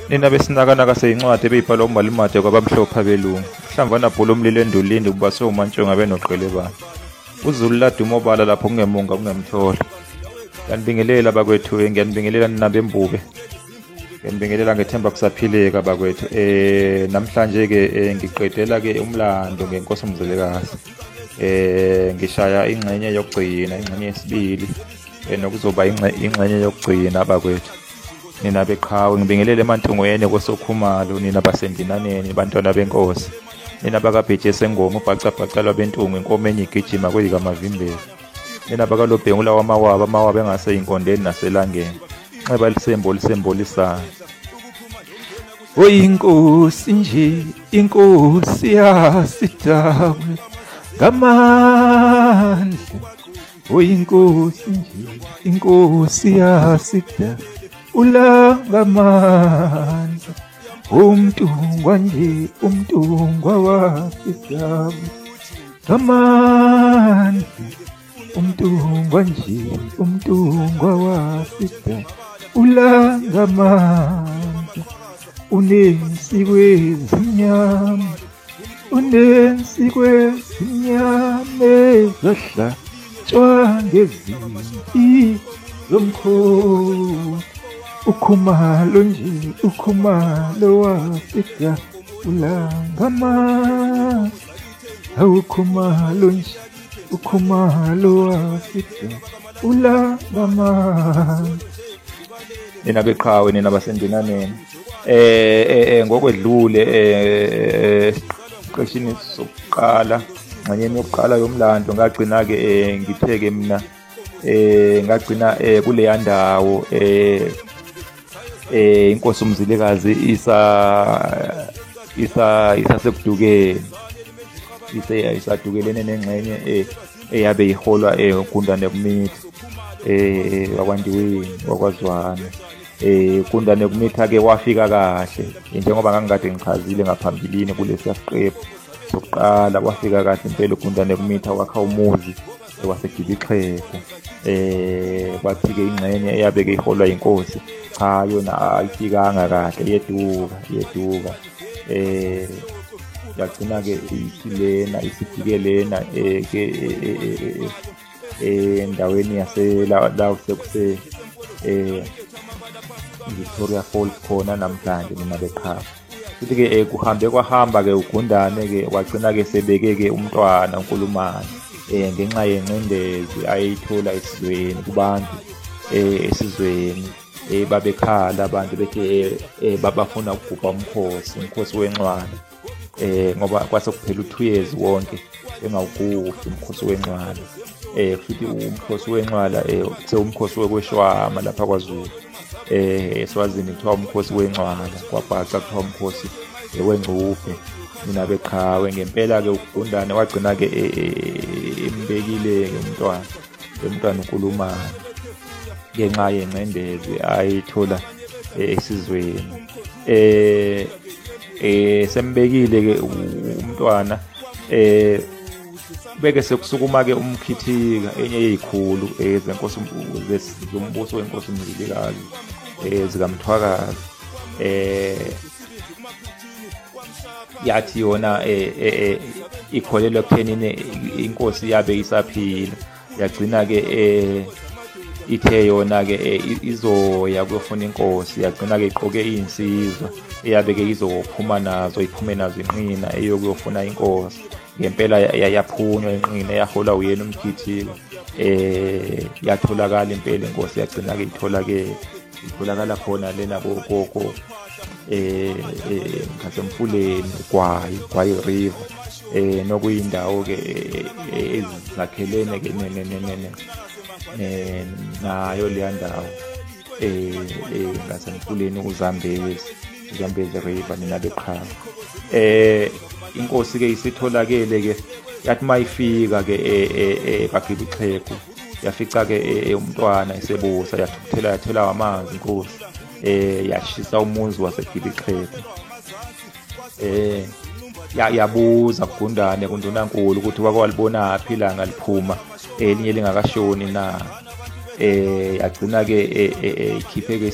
nina besinakanaka seyincwadi ebeyibhalwa uMalimade kwabamhlophe abelungu Hlamvana bholo umlilo endulini kubase umantshonga benoqele bani uZulu laduma obala lapho kungemunga kungemthola Ngiyanibingelela bakwethu ngiyanibingelela nina bembube Ngiyanibingelela ngethemba kusaphileka bakwethu namhlanje ke ngiqedela ke umlando ngenkosi uMzilikazi ngishaya ingxenye yokugcina ingxenye yesibili nokuzoba ingxenye yokugcina bakwethu nina beqhawe ngibingelele emanthungweni kwesokhumalo nina basendinaneni bantwana benkosi nina bakabheje sengoma ubhacabhaca lwabentungu inkomo enye igijima kwelikaMavimbela nina bakalobhengula wamawaba engase inkondeni naselangeni nxeba lisembolisana oyinkosi nje inkosi yasidabwe ngamandla oyinkosi nje inkosi yasidabwe ulangamandla umntungwa nje umntungwa wasidabwe ngamandla umntungwa nje umntungwa wasidabwe ulangamandla unensikwezinyama ezahlatshwa ngezimpi zomkhosi ukhumalo nje ukhumalo wafika ulangamandla ukhumalo nje ukhumalo wafika ulangamandla nina beqhawe nina basendinaneni ngokwedlule qeshini sokuqala nganyeni yokuqala yomlando ngagcina ke ngitheke mina ngagcina kule yandawo inkosi uMzilikazi isekudukeni isadukelene nengxenye eyabe iholwa uGundane Kumitha wakwandiweni wakwazwana uGundane Kumitha ke wafika kahle njengoba ngangikade ngichazile ngaphambilini kulesi siqephu sokuqala wafika kahle impela uGundane Kumitha wakha umuzi waseGibixhephu bathi ke ingxenye eyabeke iholwa inkosi cha yona ayifikanga kahle yeduka yagcina ke isifike lena ke endaweni la sekuse Victoria Falls khona namhlanje mina beqhawe futhi ke kwahamba ke uGundane ke wagcina ke sebeke ke umntwana uNkulumane ngenxa yencindezi ayithola esizweni kubantu esizweni babekhala abantu bethi babafuna ukugubha umkhosi wenxwana ngoba kwase kuphela 2 years wonke engawugubhi umkhosi wenxwana futhi umkhosi wenxwala umkhosi wekweshwama lapha kwaZulu eSwazini kuthiwa umkhosi wenxwala kwaBhaca kuthiwa umkhosi wengcuphe mina beqhawe ngempela ke uGundane wagcina ke imbekile ke umntwana uNkulumane ngenxa yencendezi ayithola esizweni sembekile ke umntwana beke sekusukuma ke umkhithika enye yezikhulu ezenkosi zombuso wenkosi uMzilikazi zikaMthwakazi yathi yona ikholelwa kuthenini inkosi yabe isaphila yagcina ke ithe yona ke izoya kuyofuna inkosi yagcina ke iqoke insizwa eyabe ke izophuma nazo iphume nazo inqina eyokuyofuna inkosi ngempela yaphunywa inqina yahola uyena umkhithika yatholakala impela inkosi yagcina ke itholakala khona lena kokoko ngasemfuleni Gwayi River nokuyindawo ke ezakhelene ke nayo le ndawo ngasemfuleni uZambezi River nina beqhawe inkosi ke isitholakele ke yathi mayifika ke kaGibixhephu yafica ke umntwana esebusa yathela amanzi inkosi yashisa umuzi waseGibixhephu yabuza kuGundane kuNdunankulu ukuthi wakwalibona phi ilanga liphuma elinye lingakashoni na yagcina ke ikhiphe ke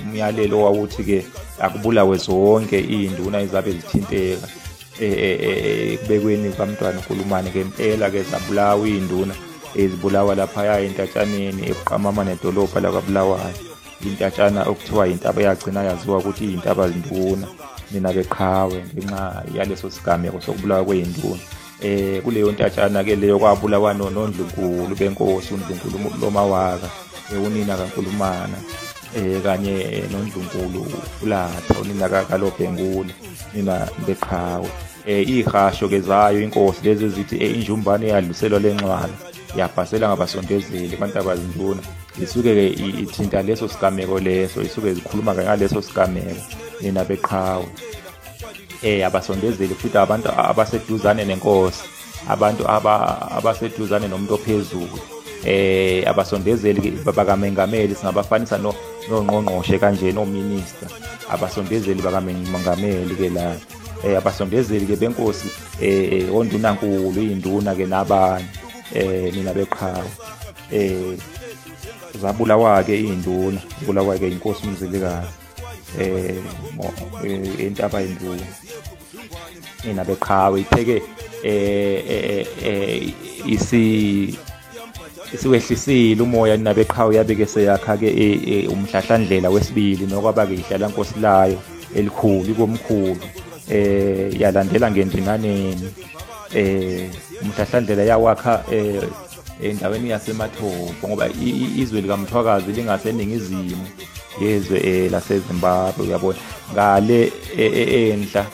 umyalelo wawuthi ke akubulawe zonke iy'nduna ezabe zithinteka ekubekweni kwamntwana uNkulumane. Ngempela ke zabulawa iy'nduna ezibulawa laphaya entatshana ebuqamama nedolobha lakwaBulawayo, intatshana okuthiwa yintaba yagcina yaziwa ukuthi iy'ntaba zinduna nina beqhawe ngenxa yaleso sigameko sokubulawa kwey'nduna. Kuleyo ntatshana ke leyo kwabulawa noNdlunkulu benkosi, uNdlunkulu Lomawaka, unina kaNkulumana, kanye noNdlunkulu uLatha, unina kaLobhengula, nina beqhawe. Ihasho ke zayo inkosi lezi zithi injumbane yadluliselwa lencwala yabhasela ngabasondezeli kwantabazinduna, isuke ke ithinta leso sigameko leso, isuke zikhuluma ngaleso sigameko nina beqhawe. Abasondezeli futhi abantu abaseduzane nenkosi, abantu abaseduzane nomuntu ophezulu, abasondezeli bakamengameli singabafanisa nongqongqoshe kanje, nominister, abasondezeli bakamengameli ke la. Abasondezeli ke benkosi ondunankulu, iy'nduna ke nabanye nina beqhawe. Zabulawa-ke iy'nduna, zabulawa-ke inkosi uMzilikazi entaba yenduna nina beqhawe. Ithe-ke isiwehlisile umoya nina beqhawe, yabe-ke seyakha-ke umhlahlandlela wesibili nokwaba-ke ihlala nkosi layo elikhulu ikomkhulu, yalandela ngendinaneni. Umhlahlandlela yawakha endaweni yaseMathopho ngoba izwe likaMthwakazi lingaseningizimu yezwe laseZimbabwe, uyabona ngale enhla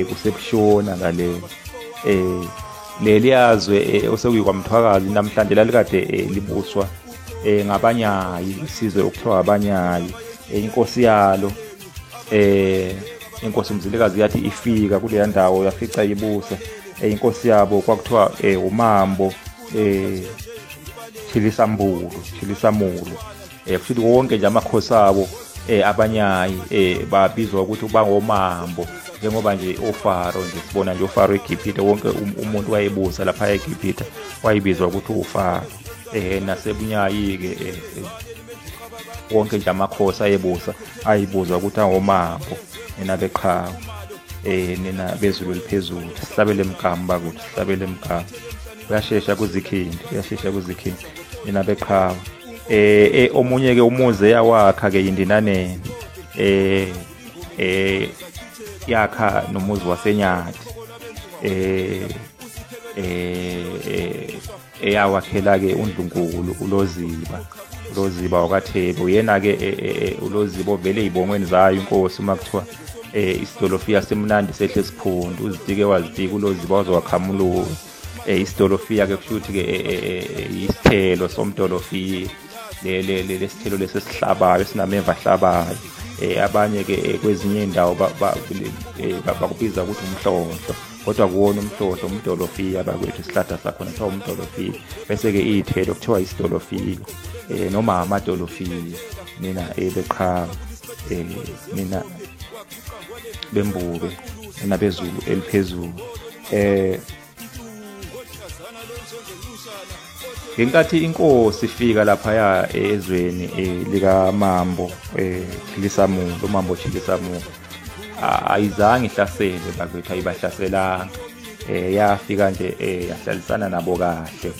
kusebushona ngale. Leli yazwe osekuyiKwaMthwakazi namhlanje lalikade libuswa ngabanyayi, isizwe okuthiwa abanyayi. Inkosi yalo inkosi uMzilikazi yathi ifika kuleya ndawo yafica ibusa inkosi yabo kwakuthiwa uMambo Chilisamulu, futhi wonke nje amakhosi abo abanyayi babizwa ukuthi bangomambo, njengoba nje oFaro nje sibona nje oFaro eGibhithe, wonke umuntu wayebusa lapha eGibhithe wayibizwa ukuthi uFaro. Nasebunyayi-ke wonke nje amakhosi ayebusa ayibuzwa ukuthi angomambo nina beqhawe, nina bezulu eliphezulu. Sihlabele emgama bakuthi, sihlabele emgama. Kuyashesha kuzikhindi nina beqhawe. Omunye-ke umuzi eyawakha-ke yindinaneni, yakha nomuzi waseNyati, eyawakhela-ke uNdlunkulu uLoziba wakwaThebe. Uyena-ke uLoziba ovele ey'bongweni zayo inkosi uma kuthiwa isidolofiya semnandi sehle siphundu, uzitike wazitika uLoziba wazowakhamuluka. Isidolofiya-ke kusho ukuthi-ke isithelo somdolofiya, lesithelo lesi esihlabayo esinameva ahlabayo. Abanye-ke kwezinye iy'ndawo bakubiza ukuthi umhlonhlo, kodwa kuwona umhlonhlo, umdolofiya bakwethu isihlahla sakhona kuthiwa umdolofiya. Bese-ke iy'thelo kuthiwa isidolofiya noma amadolofiya nina beqhawe, nina bembuke, nina bezulu eliphezulu. Ngenkathi inkosi ifika laphaya ezweni likaMambo Chilisamulu, uMambo Chilisamulu, ayizange ihlasele bakwethu, ayibahlaselanga. Yafika nje yahlalisana nabo kahle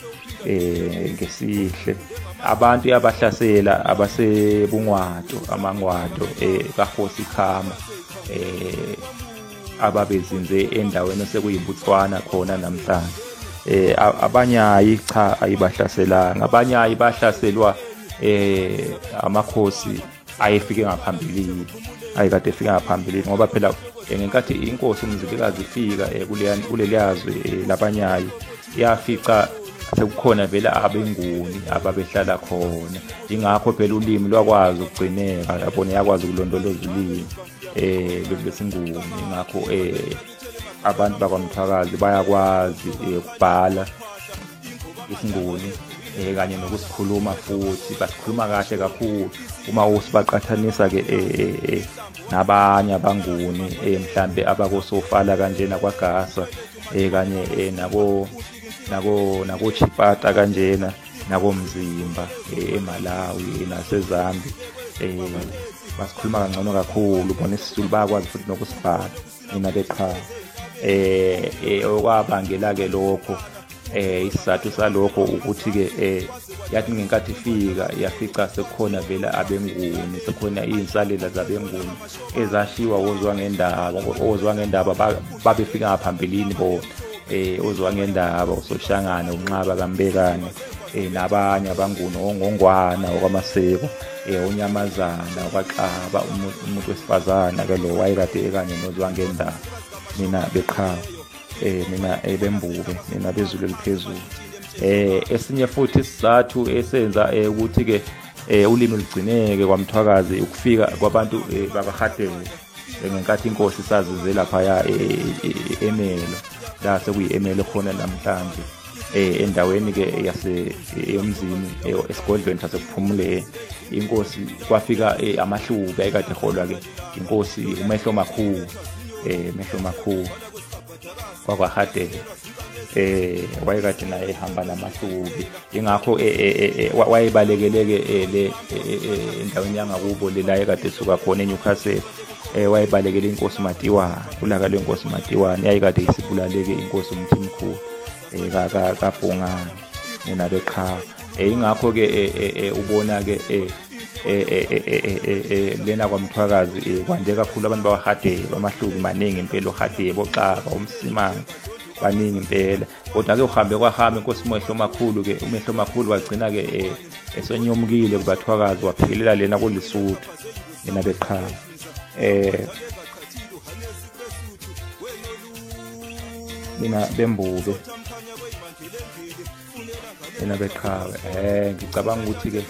ngesihle. Abantu yabahlasela abasebungwato, amangwato kaKhosi Khama, ababezinze endaweni osekuyiBotswana khona namhlanje. Abanyayi cha ayibahlaselanga. Abanyayi bahlaselwa amakhosi ayefike ngaphambilini, ayekade efike ngaphambilini ngoba phela ngenkathi inkosi uMzilikazi ifika kuleli yazwe labanyayi, yafica sekukhona vele abenguni ababehlala khona. Ingakho phela ulimi lwakwazi ukugcineka, yabona, yakwazi ukulondoloza ulimi lesinguni. Ingakho abantu bakwaMthwakazi bayakwazi ukubhala isinguni kanye nokusikhuluma futhi basikhuluma kahle kakhulu. Uma usibaqathanisa-ke nabanye abanguni mhlambe abakoSofala kanjena kwaGasa kanye nako Chipata kanjena, nakomzimba eMalawi naseZambia basikhuluma kangcono kakhulu bona isiZulu bayakwazi futhi nokusibhala mina beqhawe okwabangela-ke lokho isizathu salokho ukuthi-ke yathi ngenkathi ifika yafica sekukhona vele abenguni sekukhona iy'nsalela zabenguni ezashiwa ozwa ngendaba babefika ngaphambilini bona ozwa ngendaba uSoshangane uNxaba kaMbekane nabanye abanguni ongongwana okwamaseko uNyamazana kwaXaba umuntu wesifazana-ke lo wayekade ekanye nozwa ngendaba mina beqhawe mina bembube mina bezulu eliphezulu esinye futhi isizathu esenza ukuthi-ke ulimi lugcineke kwaMthwakazi ukufika kwabantu bakaHadebe ngenkathi inkosi isazize laphaya Emelo la sekuyi-Emelo khona namhlanje endaweni-ke yomzini esigodlweni sasekuphumule inkosi kwafika amaHlubi ayekade eholwa-ke inkosi uMehlo Makhulu Mehlo Makhulu kwakwaHadebe wayekade naye ehamba namaHlubi ingakho wayebalekele-ke le endaweni yangakubo lela ayekade esuka khona eNewcastle wayebalekele inkosi Matiwane ulaka lwenkosi Matiwane yayikade isibulaleke inkosi uMthimkhulu kaBhongane mina beqhawe ingakho-ke ubona-ke lena kwaMthwakazi kwande kakhulu abantu bawaHadebe amaHlubi maningi impela oHadebe oXaba uMsimang baningi impela kodwa-ke uhambe kwahamba inkosi uMehlo Makhulu-ke uMehlo Makhulu wagcina-ke esonyomukile kubaThwakazi waphekelela lena koLesotho mina beqhawe mina bembube mina beqhawe ngicabanga ukuthi-ke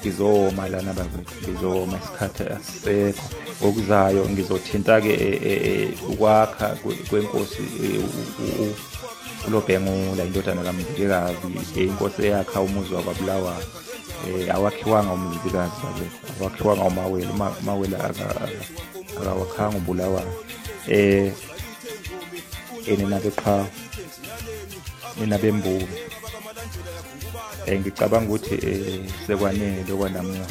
ngizoma lana bakwethu ngizoma isikhathi asisekho okuzayo ngizothinta-ke ukwakha kwenkosi uLobhengula indodana kaMzilikazi inkosi eyakha umuzi wakwaBulawayo awakhiwanga uMzilikazi bakwethu awakhiwanga uMawela uMawela akawakhanga uBulawayo nina beqhawe mina bembube ngicabanga ukuthi sekwanele okwanamuhla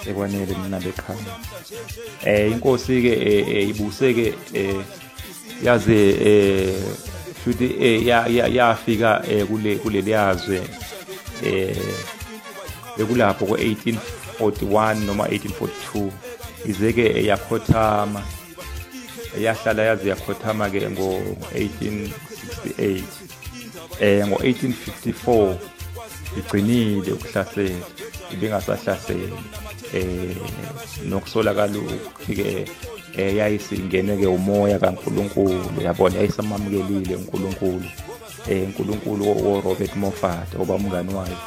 sekwanele mina beqhawe inkosi-ke ibuse-ke yaze futhi yafika kuleli yazwe bekulapho ko-1841 noma 1842 ize-ke yakhothama yahlala yaze yakhothama-ke ngo-1868 ngo-1854 igcinile ukuhlasela ibingasahlaseli nokusolakala ukuthi-ke yayisingene-ke umoya kaNkulunkulu yabona yayisamamkelile uNkulunkulu uNkulunkulu woRobert Moffat oba umngani wayo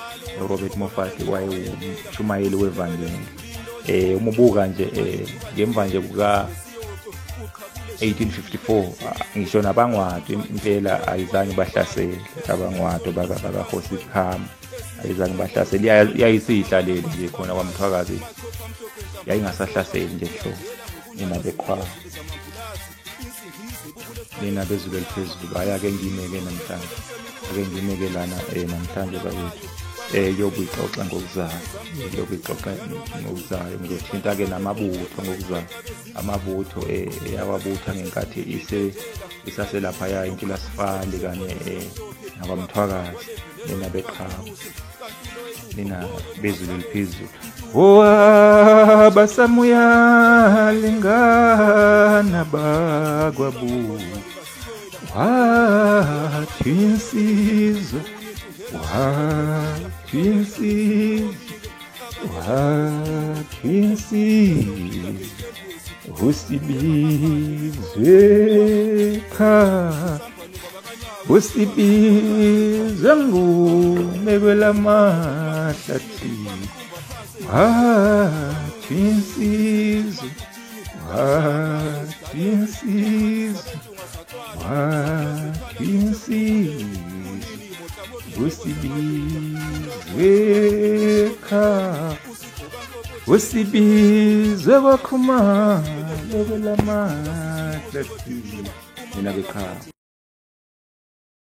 uRobert Moffat wayewumshumayeli wevangeli umubuka nje ngemva nje kuka 1854 ngisho nabangcwadi impela ayizange bahlasele abangcwadi bakaHosi Khama ayizange bahlasele yayisihlalele nje khona kwaMthwakazi yayingasahlaseli nje hlo mina beqhawe mina bezulu eliphezulu ake ngimeke namhlanje ake ngimeke lana namhlanje bakwethu yokuyixoxa ngokuzayo ngizothinta-ke namabutho ngokuzayo amabutho yawabutha ngenkathi isaselaphaya iNkilasifali kanye nakwaMthwakazi mina beqhawe mina bezulu eliphezulu abasamuyalingana bakwabu wathi insizwa usibizwe nguMekwelamahlathi wathi insizwa usibizwe kwakhumalo kwelamahlathi mina beqhawe